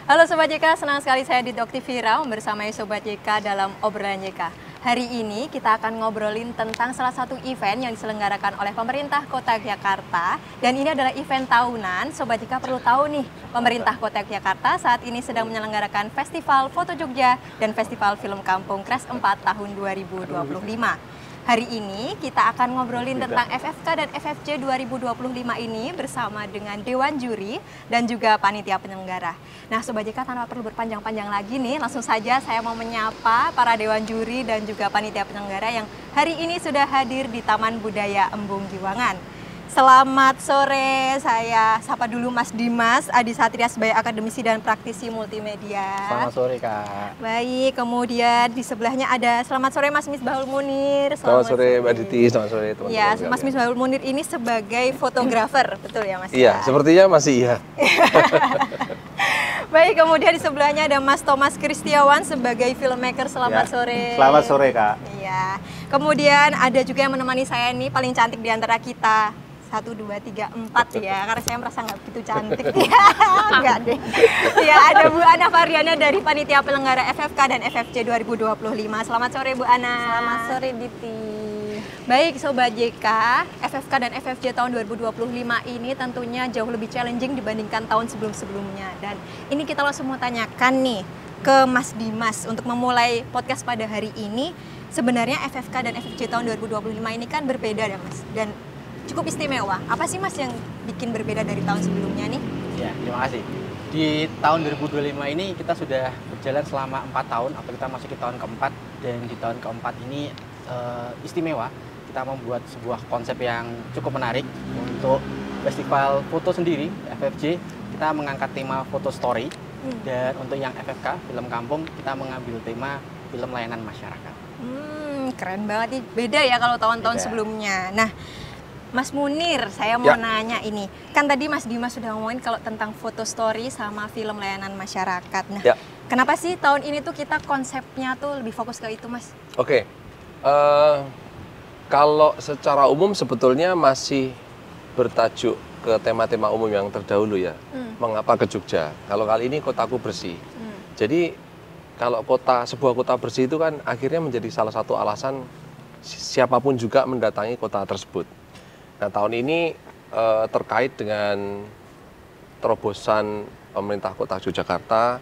Halo Sobat JK, senang sekali saya di Dok TV Raum bersama Sobat JK dalam obrolan JK. Hari ini kita akan ngobrolin tentang salah satu event yang diselenggarakan oleh pemerintah Kota Yogyakarta. Dan ini adalah event tahunan. Sobat JK perlu tahu nih, pemerintah Kota Yogyakarta saat ini sedang menyelenggarakan Festival Foto Jogja dan Festival Film Kampung Kres 4 tahun 2025. Hari ini kita akan ngobrolin tentang FFK dan FFJ 2025 ini bersama dengan Dewan Juri dan juga panitia penyelenggara. Nah Sobat JK, tanpa perlu berpanjang-panjang lagi nih, langsung saja saya mau menyapa para Dewan Juri dan juga panitia penyelenggara yang hari ini sudah hadir di Taman Budaya Embung Giwangan. Selamat sore, saya sapa dulu Mas Dimas Adi Satria sebagai akademisi dan praktisi multimedia. Selamat sore Kak. Baik, kemudian di sebelahnya ada selamat sore Mas Misbahul Munir. Selamat sore Mbak Diti, selamat sore teman-teman. Ya, Mas Misbahul Munir ini sebagai fotografer, betul ya Mas? Iya, sepertinya masih iya. Baik, kemudian di sebelahnya ada Mas Thomas Kristiawan sebagai filmmaker. Selamat sore. Selamat sore Kak. Iya. Kemudian ada juga yang menemani saya nih, paling cantik di antara kita. 1, 2, 3, 4 ya, karena saya merasa nggak begitu cantik. Enggak deh. Ya, ada Bu Ana Variana dari Panitia Penyelenggara FFK dan FFJ 2025. Selamat sore Bu Ana. Selamat sore Diti. Baik Sobat JK, FFK dan FFJ tahun 2025 ini tentunya jauh lebih challenging dibandingkan tahun sebelum-sebelumnya. Dan ini kita langsung mau tanyakan nih ke Mas Dimas untuk memulai podcast pada hari ini. Sebenarnya FFK dan FFJ tahun 2025 ini kan berbeda ya Mas, dan cukup istimewa. Apa sih Mas yang bikin berbeda dari tahun sebelumnya nih? Ya, terima kasih. Di tahun 2025 ini kita sudah berjalan selama 4 tahun, atau kita masuk ke tahun keempat. Dan di tahun keempat ini istimewa. Kita membuat sebuah konsep yang cukup menarik untuk festival foto sendiri, FFJ. Kita mengangkat tema foto story. Dan untuk yang FFK, film kampung, kita mengambil tema film layanan masyarakat. Keren banget nih. Beda ya kalau tahun-tahun sebelumnya. Nah, Mas Munir, saya mau nanya ini. Kan tadi Mas Dimas sudah ngomongin kalau tentang foto story sama film layanan masyarakat. Nah, kenapa sih tahun ini tuh kita konsepnya tuh lebih fokus ke itu, Mas? Oke. Kalau secara umum sebetulnya masih bertajuk ke tema-tema umum yang terdahulu ya. Mengapa ke Jogja? Kalau kali ini kotaku bersih. Jadi kalau sebuah kota bersih itu kan akhirnya menjadi salah satu alasan siapapun juga mendatangi kota tersebut. Nah, tahun ini terkait dengan terobosan pemerintah Kota Yogyakarta,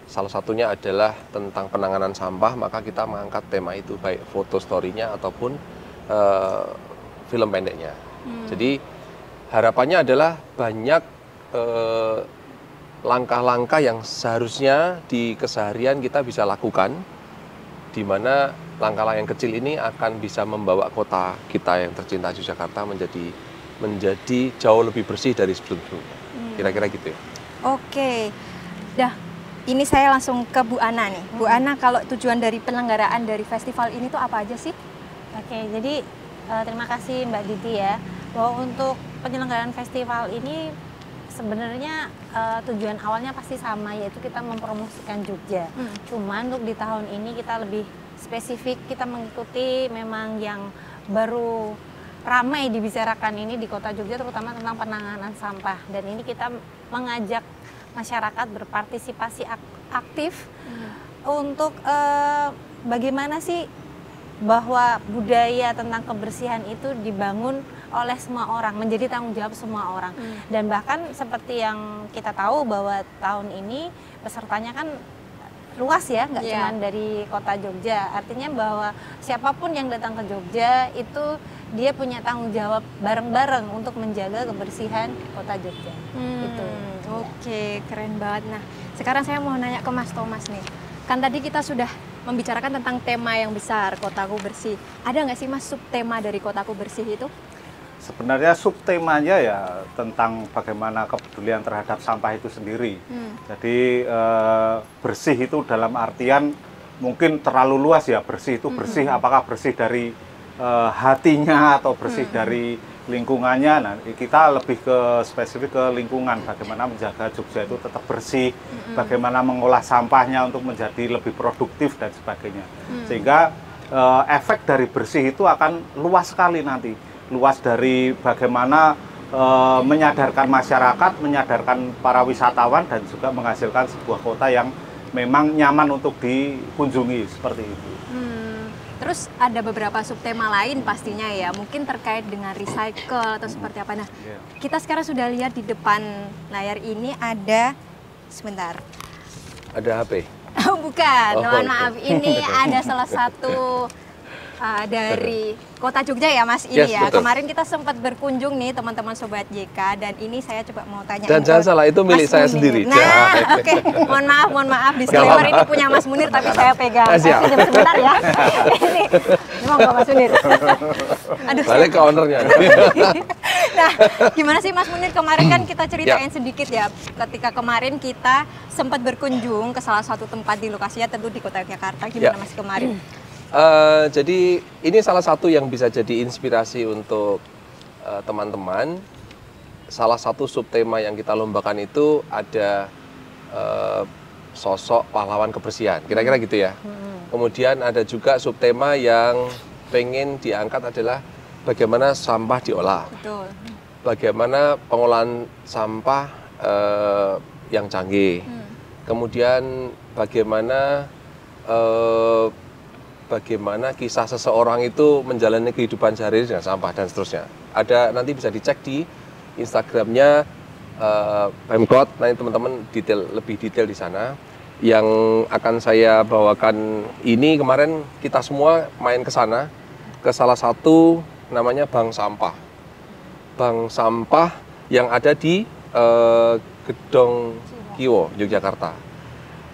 salah satunya adalah tentang penanganan sampah, maka kita mengangkat tema itu, baik foto story-nya ataupun film pendeknya. Jadi harapannya adalah banyak langkah-langkah yang seharusnya di keseharian kita bisa lakukan, di mana langkah-langkah yang kecil ini akan bisa membawa kota kita yang tercinta Yogyakarta menjadi jauh lebih bersih dari sebelum-sebelumnya. Kira-kira gitu ya. Oke. Dah, ini saya langsung ke Bu Ana nih. Bu Ana, kalau tujuan dari penyelenggaraan dari festival ini tuh apa aja sih? Oke, jadi terima kasih Mbak Diti ya. Bahwa untuk penyelenggaraan festival ini sebenarnya tujuan awalnya pasti sama, yaitu kita mempromosikan Jogja. Cuman untuk di tahun ini kita lebih spesifik, kita mengikuti memang yang baru ramai dibicarakan ini di Kota Jogja, terutama tentang penanganan sampah. Dan ini kita mengajak masyarakat berpartisipasi aktif untuk bagaimana sih bahwa budaya tentang kebersihan itu dibangun oleh semua orang, menjadi tanggung jawab semua orang. Dan bahkan seperti yang kita tahu bahwa tahun ini pesertanya kan luas ya, nggak cuma dari kota Jogja. Artinya bahwa siapapun yang datang ke Jogja itu dia punya tanggung jawab bareng-bareng untuk menjaga kebersihan kota Jogja. Itu. Oke, keren banget. Nah, sekarang saya mau nanya ke Mas Thomas nih. Kan tadi kita sudah membicarakan tentang tema yang besar, Kotaku Bersih. Ada nggak sih Mas subtema dari Kotaku Bersih itu? Sebenarnya subtemanya ya tentang bagaimana kepedulian terhadap sampah itu sendiri. Jadi bersih itu dalam artian mungkin terlalu luas ya. Bersih itu bersih, apakah bersih dari hatinya atau bersih dari lingkungannya. Nah, kita lebih ke spesifik ke lingkungan, bagaimana menjaga Jogja itu tetap bersih, bagaimana mengolah sampahnya untuk menjadi lebih produktif dan sebagainya. Sehingga efek dari bersih itu akan luas sekali nanti. Luas dari bagaimana menyadarkan masyarakat, menyadarkan para wisatawan, dan juga menghasilkan sebuah kota yang memang nyaman untuk dikunjungi seperti itu. Terus ada beberapa subtema lain pastinya ya, mungkin terkait dengan recycle atau seperti apa. Nah, kita sekarang sudah lihat di depan layar ini ada, sebentar. Ada HP? Oh, bukan, mohon oke. maaf. Ini ada salah satu dari Kota Jogja ya Mas ini Yes, ya. betul. Kemarin kita sempat berkunjung nih teman-teman Sobat JK, dan ini saya coba mau tanya. Dan jangan salah, itu milik saya sendiri. Nah, oke. Mohon maaf. Disclaimer ini punya Mas Munir tapi saya pegang. Siap. Pinjam sebentar ya. Ini monggo Mas Munir. Aduh, Balik ke ownernya. nah, gimana sih Mas Munir, kemarin kan kita ceritain sedikit ya, ketika kemarin kita sempat berkunjung ke salah satu tempat di lokasinya tentu di Kota Yogyakarta. Gimana Mas kemarin? Jadi ini salah satu yang bisa jadi inspirasi untuk teman-teman. Salah satu subtema yang kita lombakan itu ada sosok pahlawan kebersihan, kira-kira gitu ya. Kemudian ada juga subtema yang pengen diangkat adalah bagaimana sampah diolah, Betul. bagaimana pengolahan sampah yang canggih, kemudian bagaimana kisah seseorang itu menjalani kehidupan sehari-hari dengan sampah dan seterusnya. Ada, nanti bisa dicek di Instagramnya Pemkot. Nanti teman-teman lebih detail di sana. Yang akan saya bawakan ini, kemarin kita semua main ke sana, ke salah satu namanya Bank Sampah. Bank Sampah yang ada di Gedong Kiwo, Yogyakarta.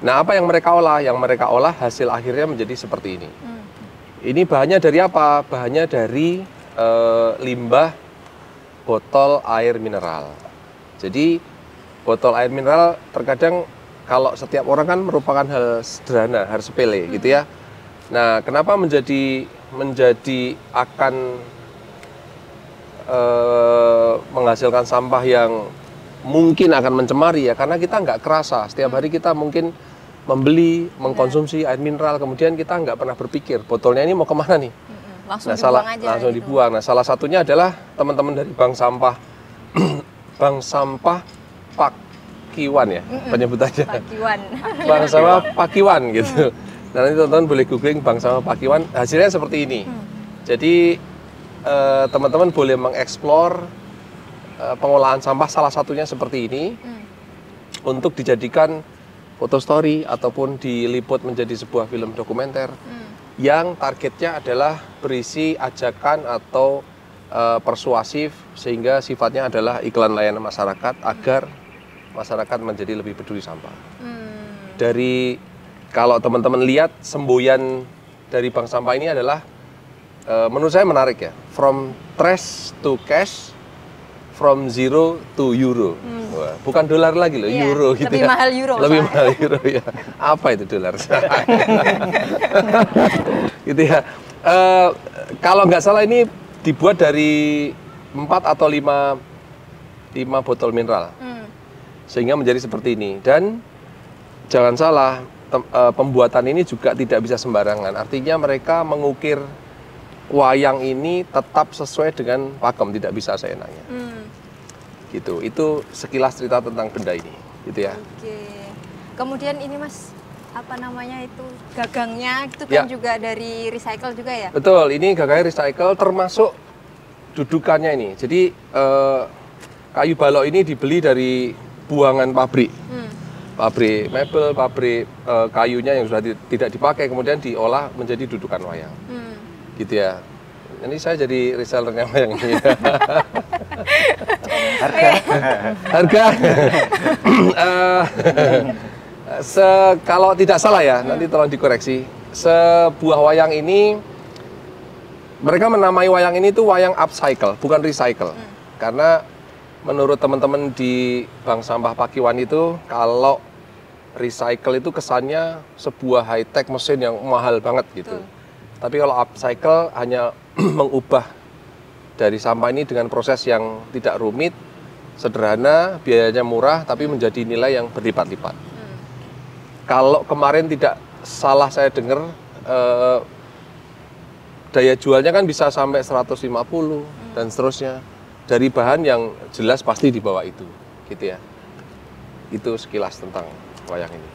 Nah, apa yang mereka olah? Yang mereka olah hasil akhirnya menjadi seperti ini. Ini bahannya dari apa? Bahannya dari limbah botol air mineral. Jadi botol air mineral terkadang kalau setiap orang kan merupakan hal sederhana, hal sepele gitu ya. Nah, kenapa menjadi akan menghasilkan sampah yang mungkin akan mencemari ya? Karena kita nggak kerasa. Setiap hari kita mungkin membeli, mengkonsumsi air mineral, kemudian kita nggak pernah berpikir botolnya ini mau kemana nih. Langsung Nah, dibuang aja. langsung gitu. dibuang. Nah, salah satunya adalah teman-teman dari Bank Sampah, Bank Sampah Pakiwan ya, penyebutannya. Pakiwan. Bank Sampah Pakiwan gitu. Nah, nanti teman-teman boleh googling Bank Sampah Pakiwan, hasilnya seperti ini. Jadi teman-teman boleh mengeksplor pengolahan sampah salah satunya seperti ini untuk dijadikan foto story ataupun diliput menjadi sebuah film dokumenter yang targetnya adalah berisi ajakan atau persuasif, sehingga sifatnya adalah iklan layanan masyarakat agar masyarakat menjadi lebih peduli sampah. Dari kalau teman-teman lihat semboyan dari Bank Sampah ini adalah menurut saya menarik ya, from trash to cash, from zero to euro. Wah, bukan dolar lagi loh, Iya, euro gitu lebih ya. mahal euro Lebih soalnya. mahal euro ya. Apa itu dolar? Gitu ya. Kalau nggak salah ini dibuat dari 4 atau 5 botol mineral. Sehingga menjadi seperti ini. Dan jangan salah, pembuatan ini juga tidak bisa sembarangan. Artinya mereka mengukir wayang ini tetap sesuai dengan pakem, tidak bisa seenaknya. Gitu. Itu sekilas cerita tentang benda ini, gitu ya. Oke. Kemudian ini Mas, apa namanya itu, gagangnya itu kan Ya. juga dari recycle juga ya? Betul, ini gagangnya recycle termasuk dudukannya ini. Jadi kayu balok ini dibeli dari buangan pabrik. Pabrik mebel, pabrik kayunya yang sudah tidak dipakai kemudian diolah menjadi dudukan wayang. Gitu ya. Ini saya jadi resellernya wayang ini. Harga kalau tidak salah ya, nanti tolong dikoreksi. Sebuah wayang ini mereka menamai wayang ini tuh wayang upcycle, bukan recycle. Karena menurut teman-teman di Bank Sampah Pakiwan itu, kalau recycle itu kesannya sebuah high tech mesin yang mahal banget gitu. Tapi kalau upcycle hanya mengubah dari sampah ini dengan proses yang tidak rumit, sederhana, biayanya murah, tapi menjadi nilai yang berlipat-lipat. Kalau kemarin tidak salah saya dengar, daya jualnya kan bisa sampai 150 dan seterusnya. dari bahan yang jelas pasti dibawa itu, gitu ya. Itu sekilas tentang wayang ini.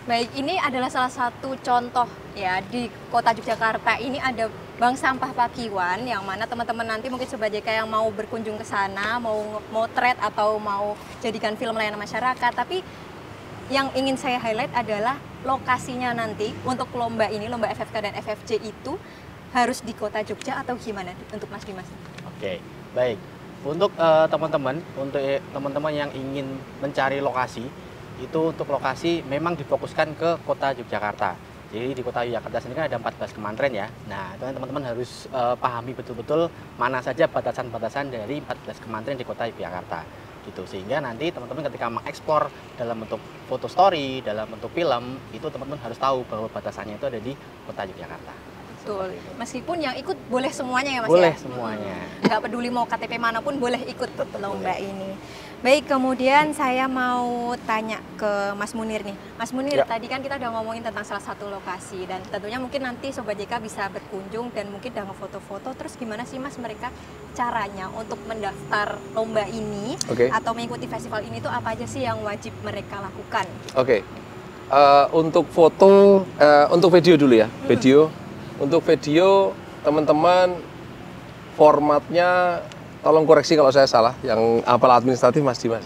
Baik, ini adalah salah satu contoh ya di kota Yogyakarta. Ini ada Bank Sampah Pakiwan, yang mana teman-teman nanti mungkin Sobat JK yang mau berkunjung ke sana, mau motret atau mau jadikan film layanan masyarakat. Tapi yang ingin saya highlight adalah lokasinya nanti untuk lomba ini, lomba FFK dan FFJ itu harus di kota Jogja atau gimana untuk Mas Dimas? Oke, baik. Untuk teman-teman yang ingin mencari lokasi, itu untuk lokasi memang difokuskan ke kota Yogyakarta. Jadi di kota Yogyakarta sendiri kan ada 14 kementerian ya. Nah, itu teman-teman harus pahami betul-betul mana saja batasan-batasan dari 14 kementerian di kota Yogyakarta. Gitu. Sehingga nanti teman-teman ketika mengeksplor dalam bentuk foto story, dalam bentuk film, itu teman-teman harus tahu bahwa batasannya itu ada di kota Yogyakarta. Betul. Meskipun yang ikut boleh semuanya ya Mas boleh ya? semuanya. Nggak peduli mau KTP manapun boleh ikut lomba ini. Baik, kemudian saya mau tanya ke Mas Munir nih. Mas Munir, Ya. tadi kan kita udah ngomongin tentang salah satu lokasi dan tentunya mungkin nanti Sobat JK bisa berkunjung dan mungkin udah ngefoto-foto. Terus gimana sih Mas mereka caranya untuk mendaftar lomba ini Oke. atau mengikuti festival ini tuh apa aja sih yang wajib mereka lakukan? Oke. Untuk foto, untuk video dulu ya. Video. Untuk video, teman-teman formatnya tolong koreksi kalau saya salah, yang apal administratif Mas Dimas.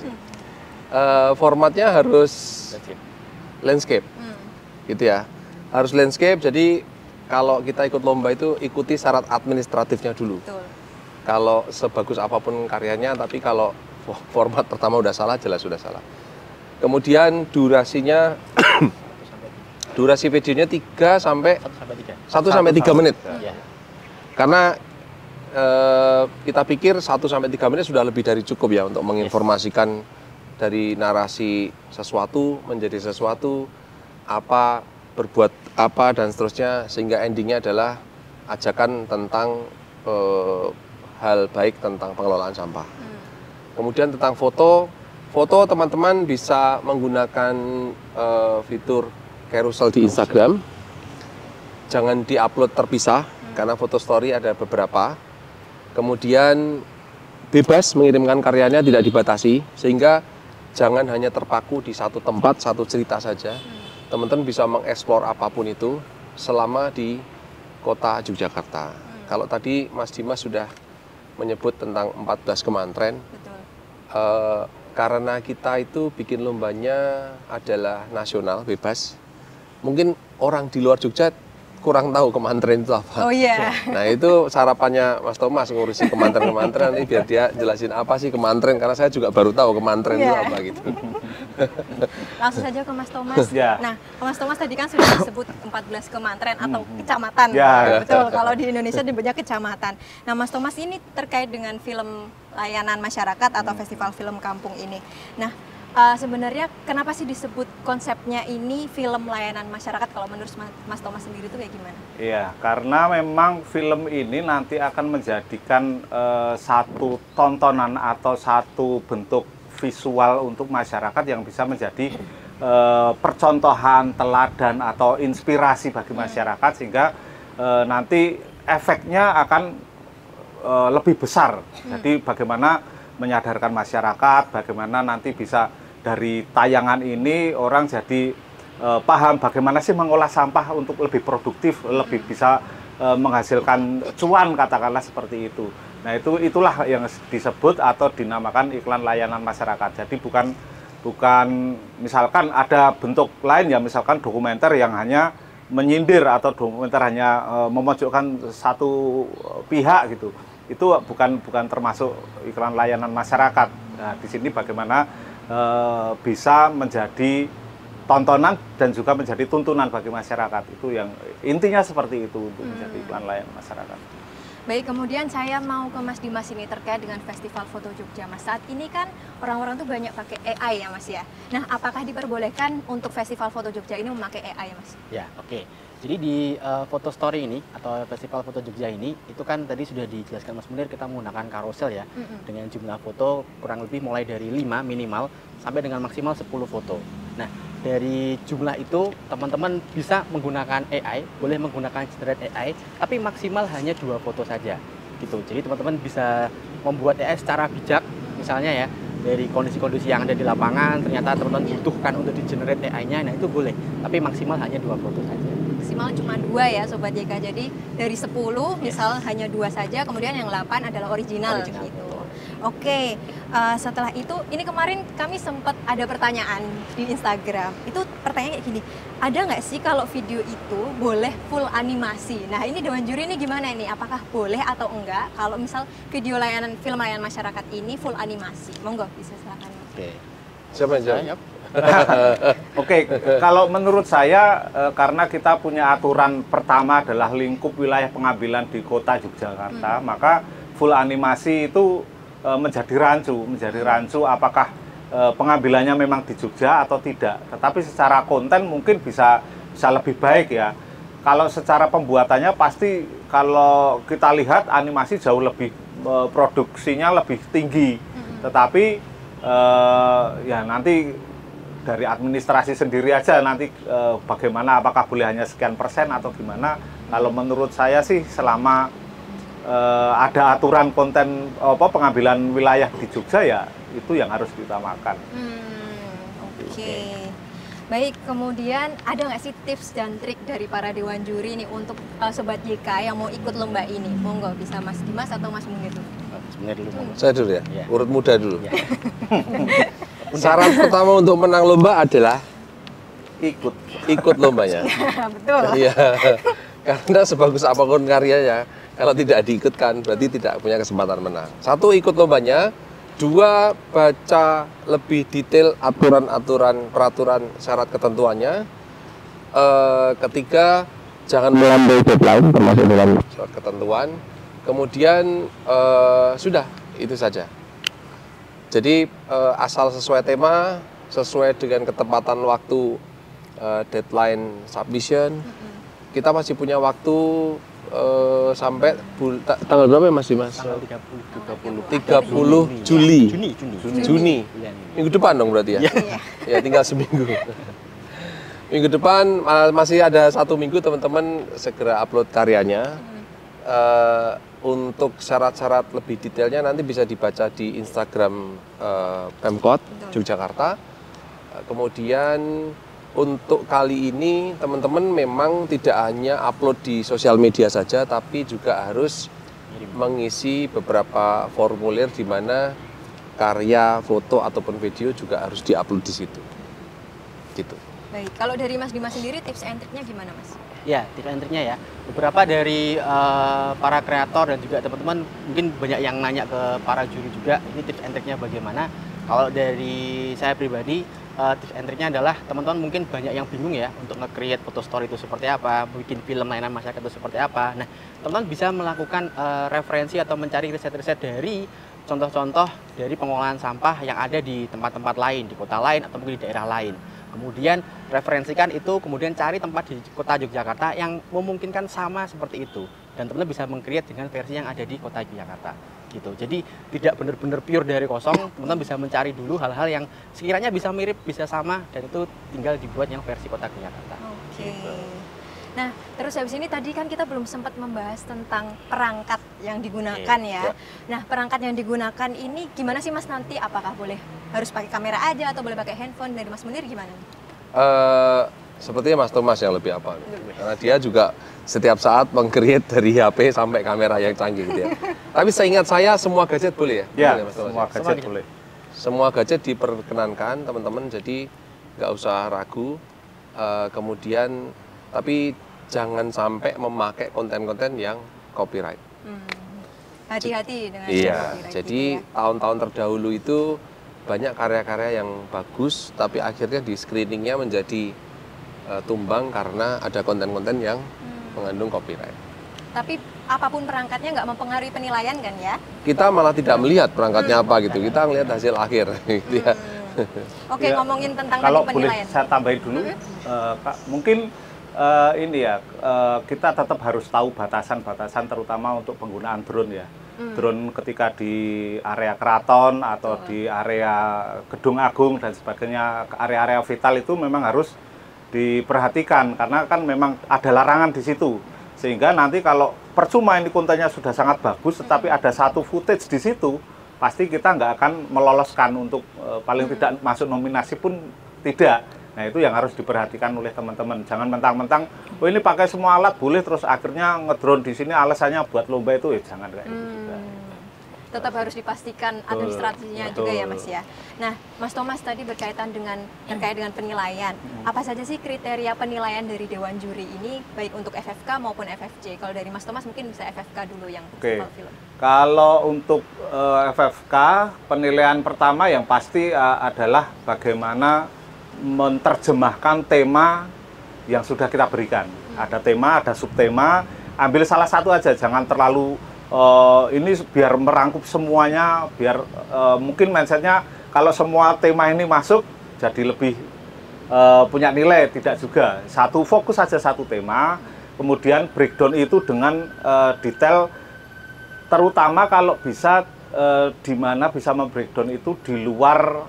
Formatnya harus landscape, gitu ya. Harus landscape, jadi kalau kita ikut lomba itu ikuti syarat administratifnya dulu. Betul. Kalau sebagus apapun karyanya, tapi kalau format pertama udah salah, jelas sudah salah. Kemudian durasinya, durasi videonya 1 sampai 3 menit. Ya. Karena kita pikir 1 sampai 3 menit sudah lebih dari cukup ya untuk menginformasikan dari narasi sesuatu menjadi sesuatu, apa, berbuat apa, dan seterusnya, sehingga endingnya adalah ajakan tentang hal baik tentang pengelolaan sampah. Kemudian tentang foto, teman-teman bisa menggunakan fitur carousel di Instagram. Jangan diupload terpisah, karena foto story ada beberapa. Kemudian bebas mengirimkan karyanya, tidak dibatasi, sehingga jangan hanya terpaku di satu tempat, satu cerita saja. Teman-teman bisa mengeksplor apapun itu selama di kota Yogyakarta. Kalau tadi Mas Dimas sudah menyebut tentang 14 kementerian, Betul. karena kita itu bikin lombanya adalah nasional, bebas. Mungkin orang di luar Jogja kurang tahu kementerian itu apa. Oh iya. Nah itu sarapannya Mas Thomas ngurusi kementerian-kementerian ini, biar dia jelasin apa sih kementerian, karena saya juga baru tahu kementerian itu apa gitu. Langsung saja ke Mas Thomas. Ya. Nah, Mas Thomas tadi kan sudah disebut 14 kementerian atau kecamatan. Ya. Betul, kalau di Indonesia disebutnya kecamatan. Nah, Mas Thomas ini terkait dengan film layanan masyarakat atau festival film kampung ini. Nah, sebenarnya kenapa sih disebut konsepnya ini film layanan masyarakat? Kalau menurut Mas Thomas sendiri itu kayak gimana? Iya, karena memang film ini nanti akan menjadikan satu tontonan atau satu bentuk visual untuk masyarakat yang bisa menjadi percontohan, teladan atau inspirasi bagi masyarakat, sehingga nanti efeknya akan lebih besar. Jadi bagaimana menyadarkan masyarakat, bagaimana nanti bisa dari tayangan ini orang jadi paham bagaimana sih mengolah sampah untuk lebih produktif, lebih bisa menghasilkan cuan, katakanlah seperti itu. Nah, itulah yang disebut atau dinamakan iklan layanan masyarakat. Jadi bukan misalkan ada bentuk lain ya, misalkan dokumenter yang hanya menyindir atau dokumenter hanya memojokkan satu pihak gitu. Itu bukan termasuk iklan layanan masyarakat. Nah, di sini bagaimana bisa menjadi tontonan dan juga menjadi tuntunan bagi masyarakat. Itu yang intinya seperti itu untuk menjadi iklan layanan masyarakat. Baik, kemudian saya mau ke Mas Dimas ini terkait dengan Festival Foto Jogja. Mas, saat ini kan orang-orang tuh banyak pakai AI ya Mas ya. Nah, apakah diperbolehkan untuk Festival Foto Jogja ini memakai AI Mas? Ya, oke. Jadi di foto story ini atau Festival Foto Jogja ini, itu kan tadi sudah dijelaskan Mas Munir, kita menggunakan carousel ya, dengan jumlah foto kurang lebih mulai dari 5 minimal sampai dengan maksimal 10 foto. Nah, dari jumlah itu teman-teman bisa menggunakan AI, boleh menggunakan generate AI, tapi maksimal hanya 2 foto saja gitu. Jadi teman-teman bisa membuat AI secara bijak, misalnya ya, dari kondisi-kondisi yang ada di lapangan, ternyata teman-teman butuhkan untuk di-generate AI-nya, nah itu boleh. Tapi maksimal hanya 2 foto saja. Maksimal cuma 2 ya Sobat JK. Jadi dari 10 misal hanya 2 saja, kemudian yang 8 adalah original. Gitu. Oke, setelah itu ini kemarin kami sempat ada pertanyaan di Instagram. Itu pertanyaannya kayak gini, ada nggak sih kalau video itu boleh full animasi? Nah ini Dewan Juri ini gimana ini? Apakah boleh atau enggak kalau misal video film layanan masyarakat ini full animasi? Monggo bisa silakan. Oke. Siapa yang jawab? Oke, kalau menurut saya karena kita punya aturan pertama adalah lingkup wilayah pengambilan di kota Yogyakarta, maka full animasi itu menjadi rancu apakah pengambilannya memang di Jogja atau tidak. Tetapi secara konten mungkin bisa lebih baik ya. Kalau secara pembuatannya pasti kalau kita lihat animasi jauh lebih produksinya lebih tinggi. Tetapi ya nanti dari administrasi sendiri aja nanti bagaimana, apakah boleh hanya sekian persen atau gimana. Kalau menurut saya sih selama ada aturan konten pengambilan wilayah di Jogja ya itu yang harus diutamakan. Oke. Baik, kemudian ada nggak sih tips dan trik dari para Dewan Juri nih untuk Sobat JK yang mau ikut lomba ini? Monggo, bisa Mas Dimas atau Mas Munir dulu? Sebenarnya dulu. Saya dulu ya, Ya. urut muda dulu. Ya. Syarat pertama untuk menang lomba adalah ikut lombanya. Betul. Iya, karena sebagus apapun karyanya, kalau tidak diikutkan berarti tidak punya kesempatan menang. 1, ikut lombanya. 2, baca lebih detail aturan-aturan, peraturan, syarat ketentuannya. 3, jangan melampaui deadline termasuk dalam syarat ketentuan. Kemudian sudah itu saja. Jadi asal sesuai tema, sesuai dengan ketepatan waktu deadline submission, kita masih punya waktu sampai tanggal berapa ya Mas Dimas? Tanggal 30 Juli. Juni. Bulan ini. Minggu depan dong berarti ya? Ya tinggal seminggu. Minggu depan masih ada 1 minggu, teman-teman segera upload karyanya. Untuk syarat-syarat lebih detailnya nanti bisa dibaca di Instagram Pemkot Yogyakarta. Kemudian untuk kali ini teman-teman memang tidak hanya upload di sosial media saja, tapi juga harus mengisi beberapa formulir di mana karya, foto ataupun video juga harus diupload di situ. Gitu. Baik, kalau dari Mas Dimas sendiri tips and triknya gimana Mas? Ya, tips and triknya ya. Beberapa dari para kreator dan juga teman-teman mungkin banyak yang nanya ke para juri juga, ini tips and triknya bagaimana. Kalau dari saya pribadi, tips and triknya adalah teman-teman mungkin banyak yang bingung ya untuk nge-create foto story itu seperti apa, bikin film layanan masyarakat itu seperti apa. Nah, teman-teman bisa melakukan referensi atau mencari riset-riset dari contoh-contoh dari pengolahan sampah yang ada di tempat-tempat lain, di kota lain atau mungkin di daerah lain. Kemudian referensikan itu, kemudian cari tempat di kota Yogyakarta yang memungkinkan sama seperti itu. Dan teman-teman bisa meng-create dengan versi yang ada di kota Yogyakarta. Gitu. Jadi tidak benar-benar pure dari kosong, teman-teman bisa mencari dulu hal-hal yang sekiranya bisa mirip, bisa sama, dan itu tinggal dibuat yang versi kota Yogyakarta. Oke. Gitu. Nah, terus habis ini tadi kan kita belum sempat membahas tentang perangkat yang digunakan ya. Nah, perangkat yang digunakan ini gimana sih Mas nanti? Apakah boleh harus pakai kamera aja atau boleh pakai handphone? Dari Mas Munir gimana? Sepertinya Mas Thomas yang lebih apa? Karena dia juga setiap saat meng-create dari HP sampai kamera yang canggih gitu ya. Tapi seingat saya semua gadget boleh ya? Ya, Boleh, Mas Thomas, semua gadget boleh. Semua gadget diperkenankan teman-teman, jadi nggak usah ragu. Kemudian tapi jangan sampai memakai konten-konten yang copyright. Hati-hati dengan Iya, copyright jadi gitu ya. tahun-tahun terdahulu itu banyak karya-karya yang bagus, tapi akhirnya di screeningnya menjadi tumbang karena ada konten-konten yang mengandung copyright. Tapi apapun perangkatnya nggak mempengaruhi penilaian kan ya? Kita malah tidak melihat perangkatnya apa gitu, kita melihat hasil akhir gitu ya. Oke, Ya, ngomongin tentang Kalau tadi boleh penilaian. saya tambahin dulu, Kak, mungkin ini ya, kita tetap harus tahu batasan-batasan terutama untuk penggunaan drone ya. Drone ketika di area keraton atau di area Gedung Agung dan sebagainya, area-area vital itu memang harus diperhatikan karena kan memang ada larangan di situ. Sehingga nanti kalau percuma ini kontennya sudah sangat bagus, tetapi ada satu footage di situ, pasti kita nggak akan meloloskan untuk paling tidak masuk nominasi pun tidak. Nah itu yang harus diperhatikan oleh teman-teman. Jangan mentang-mentang, oh ini pakai semua alat boleh, terus akhirnya ngedrone di sini alasannya buat lomba itu, ya jangan kayak gitu juga. Tetap harus dipastikan administrasinya juga ya Mas ya. Nah Mas Thomas tadi terkait dengan penilaian. Apa saja sih kriteria penilaian dari Dewan Juri ini, baik untuk FFK maupun FFJ? Kalau dari Mas Thomas mungkin bisa FFK dulu yang festival film. Kalau untuk FFK, penilaian pertama yang pasti adalah bagaimana menerjemahkan tema yang sudah kita berikan. Ada tema, ada subtema, ambil salah satu aja, jangan terlalu ini biar merangkup semuanya, biar mungkin mindsetnya kalau semua tema ini masuk jadi lebih punya nilai, tidak juga. Satu fokus saja satu tema, kemudian breakdown itu dengan detail, terutama kalau bisa di mana bisa membreakdown itu di luar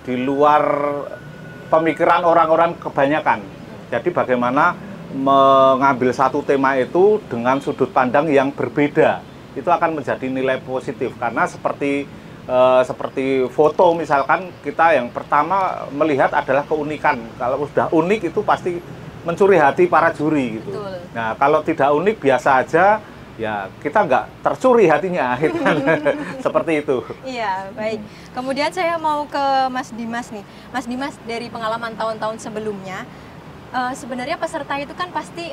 di luar pemikiran orang-orang kebanyakan. Jadi bagaimana mengambil satu tema itu dengan sudut pandang yang berbeda, itu akan menjadi nilai positif. Karena seperti foto misalkan, kita yang pertama melihat adalah keunikan. Kalau sudah unik itu pasti mencuri hati para juri gitu. Betul. Nah kalau tidak unik, biasa aja, ya kita nggak tercuri hatinya gitu kan. Seperti itu. Iya, baik. Kemudian saya mau ke Mas Dimas nih. Mas Dimas, dari pengalaman tahun-tahun sebelumnya, sebenarnya peserta itu kan pasti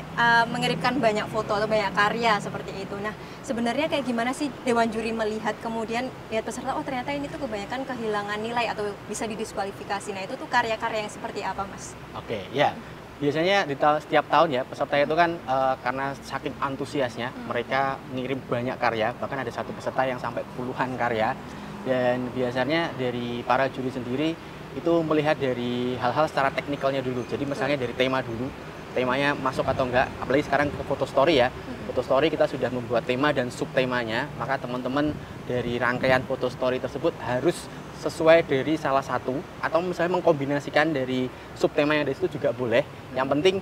mengirimkan banyak foto atau banyak karya seperti itu. Nah, sebenarnya kayak gimana sih Dewan Juri melihat kemudian lihat peserta, oh ternyata ini tuh kebanyakan kehilangan nilai atau bisa didiskualifikasi. Nah, itu tuh karya-karya yang seperti apa, Mas? Oke, ya. Biasanya di setiap tahun ya, peserta itu kan karena saking antusiasnya, mereka ngirim banyak karya, bahkan ada satu peserta yang sampai puluhan karya. Dan biasanya dari para juri sendiri itu melihat dari hal-hal secara teknikalnya dulu. Jadi misalnya dari tema dulu, temanya masuk atau enggak. Apalagi sekarang ke foto story ya. Foto story kita sudah membuat tema dan subtemanya, maka teman-teman dari rangkaian foto story tersebut harus sesuai dari salah satu, atau misalnya mengkombinasikan dari subtema yang ada itu juga boleh. Yang penting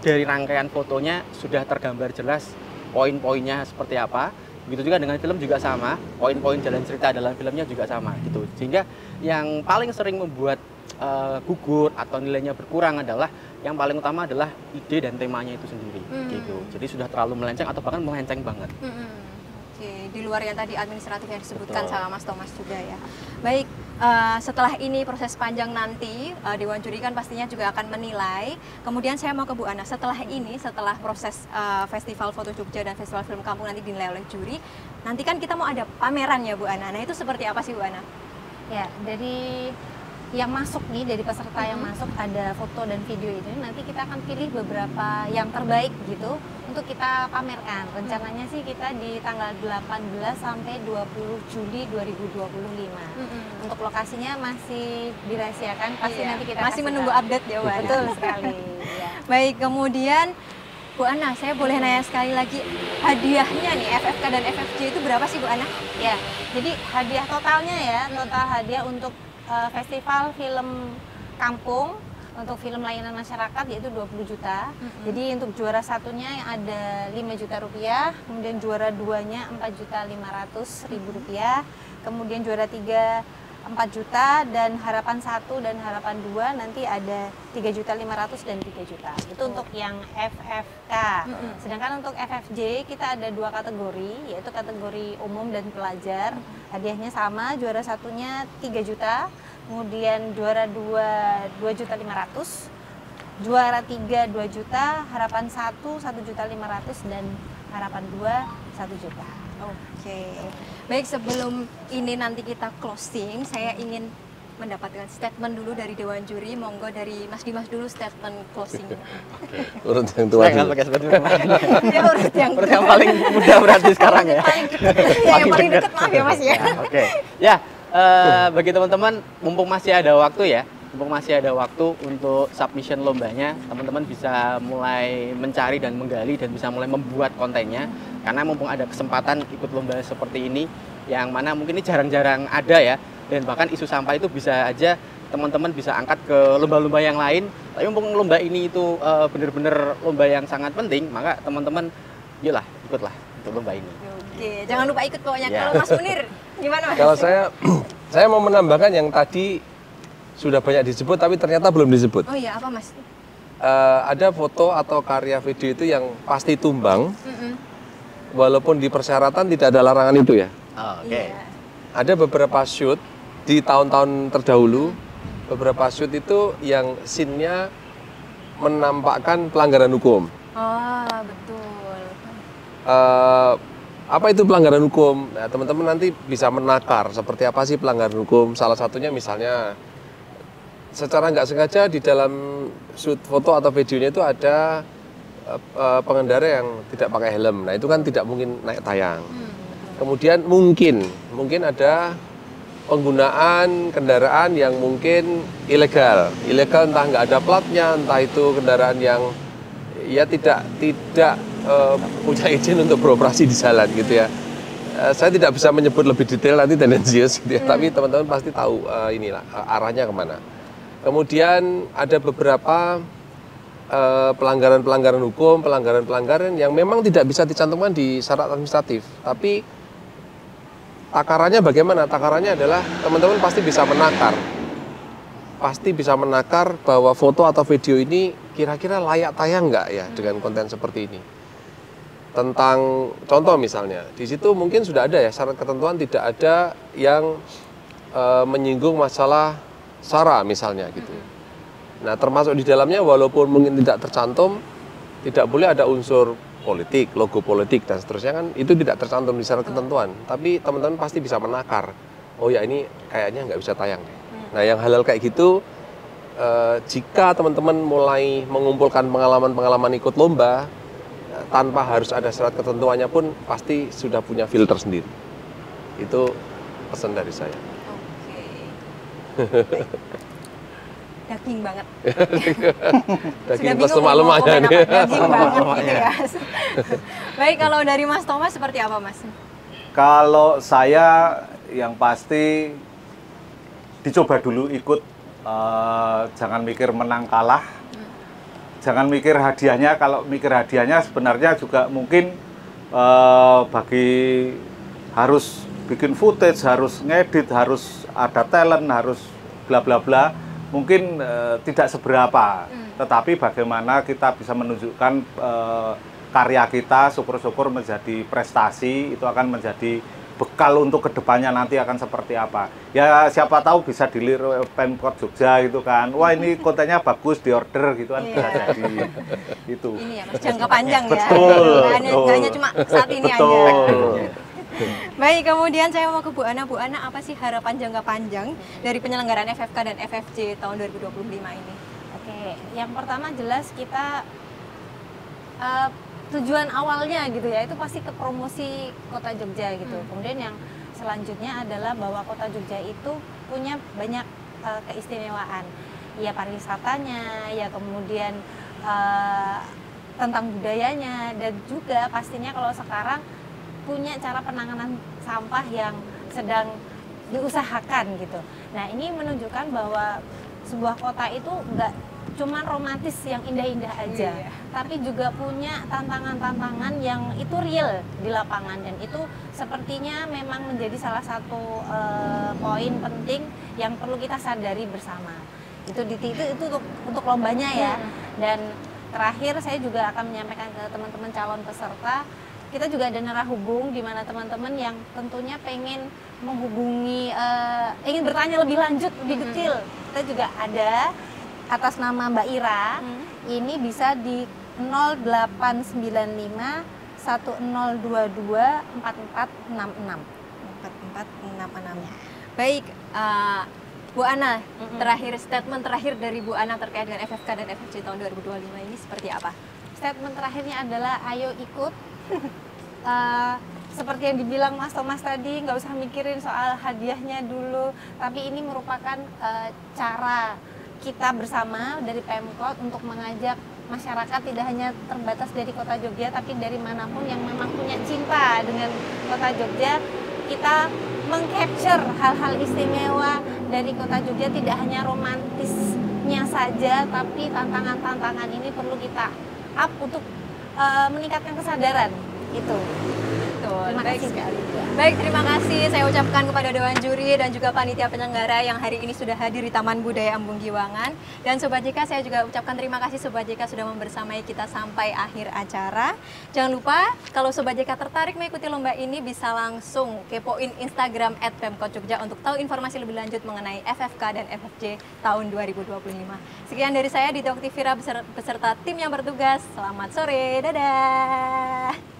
dari rangkaian fotonya sudah tergambar jelas poin-poinnya seperti apa. Begitu juga dengan film juga sama, poin-poin jalan cerita dalam filmnya juga sama gitu. Sehingga yang paling sering membuat gugur atau nilainya berkurang adalah yang paling utama adalah ide dan temanya itu sendiri gitu. Jadi sudah terlalu melenceng atau bahkan melenceng banget. Di luar yang tadi administratif yang disebutkan sama Mas Thomas juga ya. Baik, setelah ini proses panjang nanti, Dewan Juri kan pastinya juga akan menilai. Kemudian saya mau ke Bu Ana, setelah proses Festival Foto Jogja dan Festival Film Kampung nanti dinilai oleh juri, nanti kan kita mau ada pameran ya Bu Ana. Nah itu seperti apa sih Bu Ana? Ya, dari yang masuk nih, dari peserta yang masuk ada foto dan video ini, nanti kita akan pilih beberapa yang terbaik gitu untuk kita pamerkan. Rencananya sih kita di tanggal 18 sampai 20 Juli 2025. Untuk lokasinya masih dirahasiakan, pasti nanti kita masih menunggu update ya Bu Ana. Betul sekali. Ya. Baik, kemudian Bu Ana, saya boleh nanya sekali lagi, hadiahnya nih FFK dan FFJ itu berapa sih Bu Ana? Ya, jadi hadiah totalnya ya, total hadiah untuk Festival Film Kampung untuk film layanan masyarakat yaitu 20 juta. Jadi untuk juara satunya yang ada 5 juta rupiah, kemudian juara duanya 4.500.000 rupiah, kemudian juara 3 4 juta, dan harapan 1 dan harapan 2 nanti ada 3.500.000 dan 3 juta. Itu untuk yang FFK. Sedangkan untuk FFJ kita ada 2 kategori, yaitu kategori umum dan pelajar. Hadiahnya sama, juara satunya 3 juta, kemudian juara 2 2.500.000, juara 3 2 juta, harapan 1 1.500.000 dan harapan 2 1 juta. Oke. Baik, sebelum ini nanti kita closing, saya ingin mendapatkan statement dulu dari Dewan Juri. Monggo dari Mas Dimas dulu statement closing. Urut yang tua dulu. Pakai statement Ya, urut yang paling mudah berarti sekarang ya. Yang paling dekat, maaf ya Mas ya. Oke. Ya, bagi teman-teman, mumpung masih ada waktu untuk submission lombanya, teman-teman bisa mulai mencari dan menggali dan bisa mulai membuat kontennya, karena mumpung ada kesempatan ikut lomba seperti ini, yang mana mungkin ini jarang-jarang ada ya, dan bahkan isu sampah itu bisa aja teman-teman bisa angkat ke lomba-lomba yang lain. Tapi mumpung lomba ini itu benar-benar lomba yang sangat penting, maka teman-teman Yuklah, ikutlah untuk lomba ini. Oke, jangan lupa ikut pokoknya. Ya. Kalau Mas Munir, gimana Mas? Kalau saya mau menambahkan yang tadi sudah banyak disebut tapi ternyata belum disebut. Oh iya, apa Mas? Ada foto atau karya video itu yang pasti tumbang, walaupun di persyaratan tidak ada larangan itu ya. Oh, oke. Iya. Ada beberapa shoot di tahun-tahun terdahulu, beberapa shoot itu yang scene-nya menampakkan pelanggaran hukum. Oh, betul. Apa itu pelanggaran hukum? Nah, teman-teman nanti bisa menakar seperti apa sih pelanggaran hukum. Salah satunya misalnya secara nggak sengaja di dalam shoot foto atau videonya itu ada pengendara yang tidak pakai helm. Nah itu kan tidak mungkin naik tayang. Kemudian mungkin ada penggunaan kendaraan yang mungkin ilegal entah nggak ada platnya, entah itu kendaraan yang ya tidak punya izin untuk beroperasi di jalan gitu ya. Saya tidak bisa menyebut lebih detail nanti tendensius gitu ya, tapi teman-teman pasti tahu inilah arahnya kemana. Kemudian ada beberapa pelanggaran-pelanggaran hukum, pelanggaran-pelanggaran yang memang tidak bisa dicantumkan di syarat administratif. Tapi takarannya bagaimana? Takarannya adalah teman-teman pasti bisa menakar. Pasti bisa menakar bahwa foto atau video ini kira-kira layak tayang nggak ya dengan konten seperti ini. Tentang contoh misalnya, di situ mungkin sudah ada ya syarat ketentuan tidak ada yang menyinggung masalah SARA misalnya gitu. Nah termasuk di dalamnya walaupun mungkin tidak tercantum, tidak boleh ada unsur politik, logo politik dan seterusnya kan itu tidak tercantum di syarat ketentuan. Tapi teman-teman pasti bisa menakar, oh ya ini kayaknya nggak bisa tayang deh. Nah yang hal-hal kayak gitu, jika teman-teman mulai mengumpulkan pengalaman-pengalaman ikut lomba, tanpa harus ada syarat ketentuannya pun pasti sudah punya filter sendiri. Itu pesan dari saya. Oke. Daging banget. Daging Sudah plus bingung mau lemak-lemaknya komen nih. apa. Daging banget gitu ya. Baik, kalau dari Mas Thomas seperti apa Mas? Kalau saya yang pasti dicoba dulu ikut, jangan mikir menang kalah, jangan mikir hadiahnya. Kalau mikir hadiahnya sebenarnya juga mungkin bagi harus bikin footage, harus ngedit, harus ada talent, harus bla bla bla, mungkin tidak seberapa. Tetapi bagaimana kita bisa menunjukkan karya kita, syukur-syukur menjadi prestasi, itu akan menjadi bekal untuk kedepannya nanti akan seperti apa. Ya siapa tahu bisa dilirik Pemkot Jogja gitu kan. Wah ini kontennya bagus, diorder gitu kan, bisa jadi itu. Ini ya Mas, jangka panjang ya. Betul. Nggak hanya cuma saat ini Betul. aja. Baik, kemudian saya mau ke Bu Ana. Bu Ana, apa sih harapan jangka panjang dari penyelenggaraan FFK dan FFJ tahun 2025 ini? Oke, yang pertama jelas kita tujuan awalnya gitu ya, itu pasti ke promosi Kota Jogja gitu. Kemudian yang selanjutnya adalah bahwa Kota Jogja itu punya banyak keistimewaan. Ya pariwisatanya, ya kemudian tentang budayanya, dan juga pastinya kalau sekarang punya cara penanganan sampah yang sedang diusahakan gitu. Nah ini menunjukkan bahwa sebuah kota itu nggak cuma romantis yang indah-indah aja, tapi juga punya tantangan-tantangan yang itu real di lapangan, dan itu sepertinya memang menjadi salah satu poin penting yang perlu kita sadari bersama. Itu untuk lombanya ya. Dan terakhir saya juga akan menyampaikan ke teman-teman calon peserta, kita juga ada narahubung di mana teman-teman yang tentunya pengen menghubungi, ingin bertanya lebih lanjut, lebih detail. Kita juga ada atas nama Mbak Ira, ini bisa di 0895 1022 4466. 4466. Baik, Bu Ana, terakhir statement terakhir dari Bu Ana terkait dengan FFK dan FFJ tahun 2025 ini seperti apa? Statement terakhirnya adalah ayo ikut. Seperti yang dibilang Mas Thomas tadi, nggak usah mikirin soal hadiahnya dulu, tapi ini merupakan cara kita bersama dari Pemkot untuk mengajak masyarakat tidak hanya terbatas dari Kota Jogja, tapi dari manapun yang memang punya cinta dengan Kota Jogja. Kita meng-capture hal-hal istimewa dari Kota Jogja, tidak hanya romantisnya saja, tapi tantangan-tantangan ini perlu kita up untuk meningkatkan kesadaran Itu. Betul, Terima baik kasih sekali. sekali. Baik, terima kasih saya ucapkan kepada Dewan Juri dan juga panitia penyelenggara yang hari ini sudah hadir di Taman Budaya Embung Giwangan. Dan Sobat JK, saya juga ucapkan terima kasih Sobat JK sudah membersamai kita sampai akhir acara. Jangan lupa, kalau Sobat JK tertarik mengikuti lomba ini bisa langsung kepoin Instagram @pemkot_jogja untuk tahu informasi lebih lanjut mengenai FFK dan FFJ tahun 2025. Sekian dari saya, Dita Oktivira beserta tim yang bertugas. Selamat sore, dadah!